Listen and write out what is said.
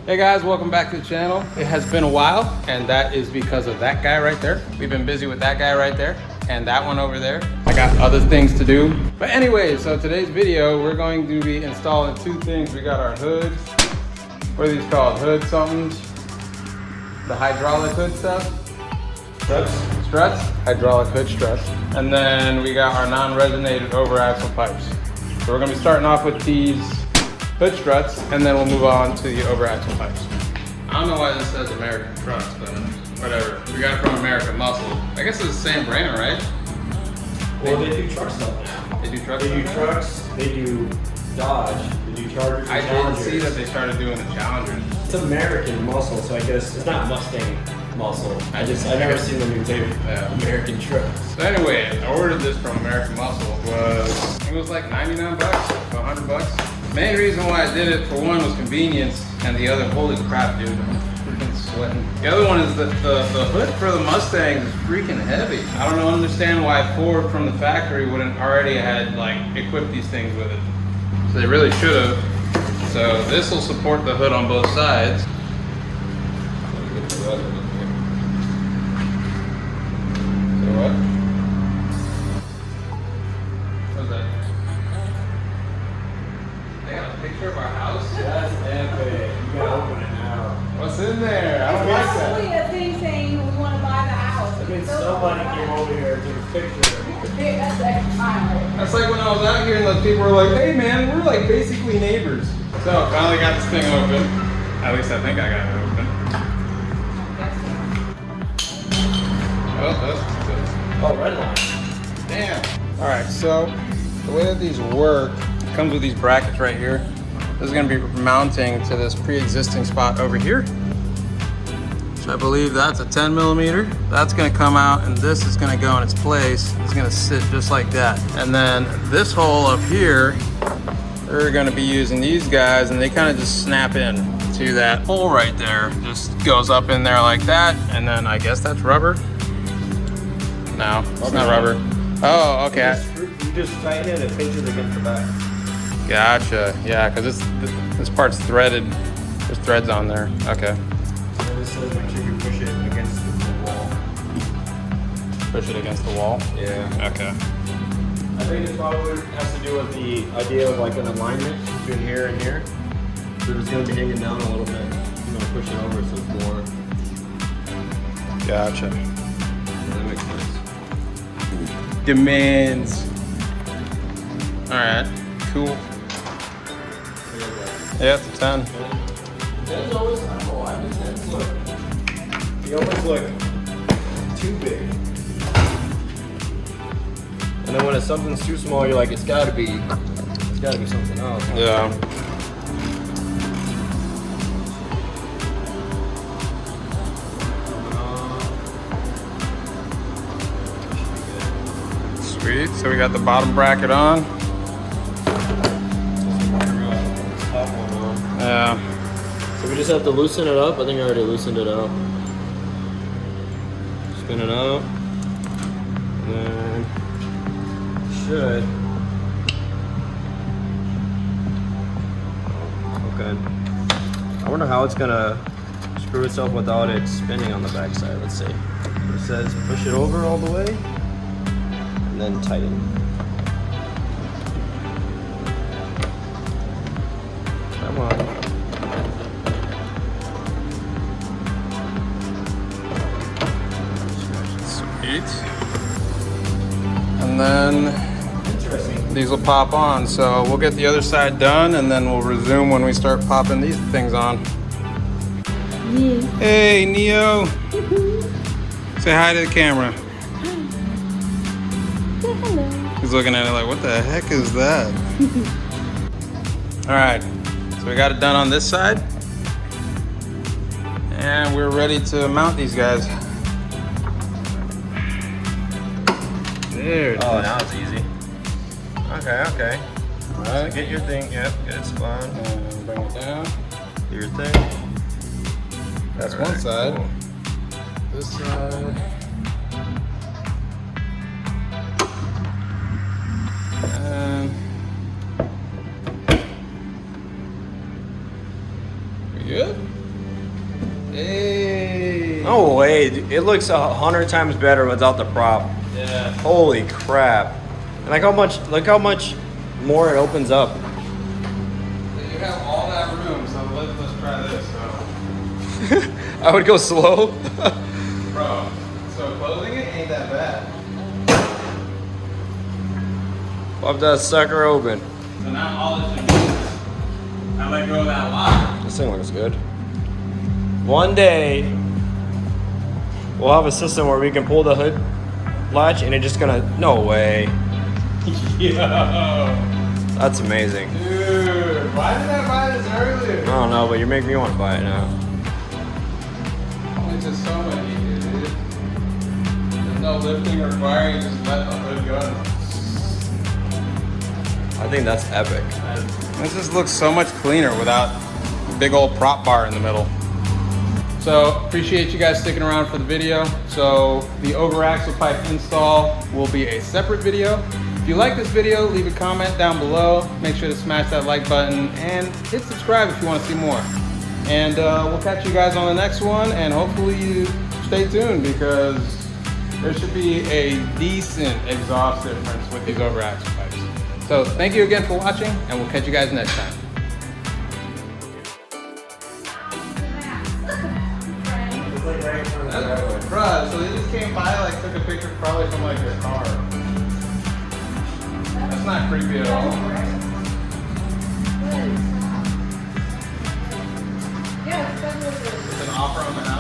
Hey guys, welcome back to the channel. It has been a while, and that is because of that guy right there. We've been busy with that guy right there and that one over there. I got other things to do. But anyway, so today's video, we're going to be installing two things. We got our hoods. What are these called? Hood somethings? The hydraulic hood stuff? Struts? Hydraulic hood struts. And then we got our non-resonated over axle pipes. So we're gonna be starting off with these hood struts, and then we'll move on to the over axle pipes. I don't know why this says American Trucks, but whatever. We got it from American Muscle. I guess it's the same brand, right? Well, they do truck stuff now. They do trucks? They do trucks, they do Dodge, they do Chargers. I didn't see that they started doing the Challengers. It's American Muscle, so I guess it's not Mustang Muscle. I've never seen the new tape. American Trucks. So anyway, I ordered this from American Muscle. I think it was like 99 bucks, to 100 bucks. Main reason why I did it, for one, was convenience, and the other, holy crap, dude, I'm freaking sweating. The other one is that the hood for the Mustang is freaking heavy. I don't understand why Ford from the factory wouldn't already had like equipped these things with it. So they really should have. So this will support the hood on both sides. So what? What's that? They got a picture of our house? That's epic. You gotta open it now. What's in there? I don't like that. Probably a thing saying we want to buy the house. I mean, somebody came over here and took a picture. That's extra time. That's like when I was out here and the people were like, hey man, we're like basically neighbors. So finally got this thing open. At least I think I got it open. Oh, that's Oh, RedLine. damn. All right, so the way that these work, it comes with these brackets right here. This is gonna be mounting to this pre-existing spot over here. So I believe that's a 10 millimeter. That's gonna come out and this is gonna go in its place. It's gonna sit just like that. And then this hole up here, we're gonna be using these guys and they kind of just snap in to that hole right there. Just goes up in there like that. And then I guess that's rubber. No, it's not rubber. Oh, okay. You just tighten it and it pinches against the back. Gotcha. Yeah, because this part's threaded. There's threads on there. Okay. And this says make sure you push it against the wall. Push it against the wall? Yeah. Okay. I think it probably has to do with the idea of like an alignment between here and here. So it's going to be hanging down a little bit. You're going to push it over so it's more. Gotcha. Yeah, that makes sense. Demands. All right. Cool. Yeah, it's a 10. Tens always, I don't know why, but tens look, they always look too big. And then when it's something's too small, you're like, it's gotta be something else. Yeah. Sweet, so we got the bottom bracket on. Yeah. So we just have to loosen it up. I think I already loosened it out. Spin it out. And then should. Okay. I wonder how it's gonna screw itself without it spinning on the back side. Let's see. It says push it over all the way and then tighten. Come on. Sweet. And then these will pop on. So we'll get the other side done and then we'll resume when we start popping these things on. Yeah. Hey, Neo. Say hi to the camera. Hello. He's looking at it like, what the heck is that? All right, so we got it done on this side. And we're ready to mount these guys. There. Oh, now it's easy. Okay. All right. So get your thing, yep, get it spun. And bring it down. Do your thing. That's All one right, side. cool. This side. And we good? No way. It looks 100 times better without the prop. Yeah. Holy crap. And look how much more it opens up. You have all that room, so let's try this. So. I would go slow. Bro, so closing it ain't that bad. Pop that sucker open. So now all this should do is I let go of that lock. This thing looks good. One day, we'll have a system where we can pull the hood latch and it's just gonna, no way. Yo. That's amazing. Dude, why did I buy this earlier? I don't know, but you're making me want to buy it now. It's just so much easier, dude. There's no lifting required, you just let the hood go. I think that's epic. This just looks so much cleaner without a big old prop bar in the middle. So appreciate you guys sticking around for the video. So the over axle pipe install will be a separate video. If you like this video, leave a comment down below. Make sure to smash that like button and hit subscribe if you want to see more. And we'll catch you guys on the next one, and hopefully you stay tuned because there should be a decent exhaust difference with these over axle pipes. So thank you again for watching, and we'll catch you guys next time. Bruh, so they just came by, like, took a picture probably from, like, their car. That's not creepy at all. Yeah, it's It's an offer on the house.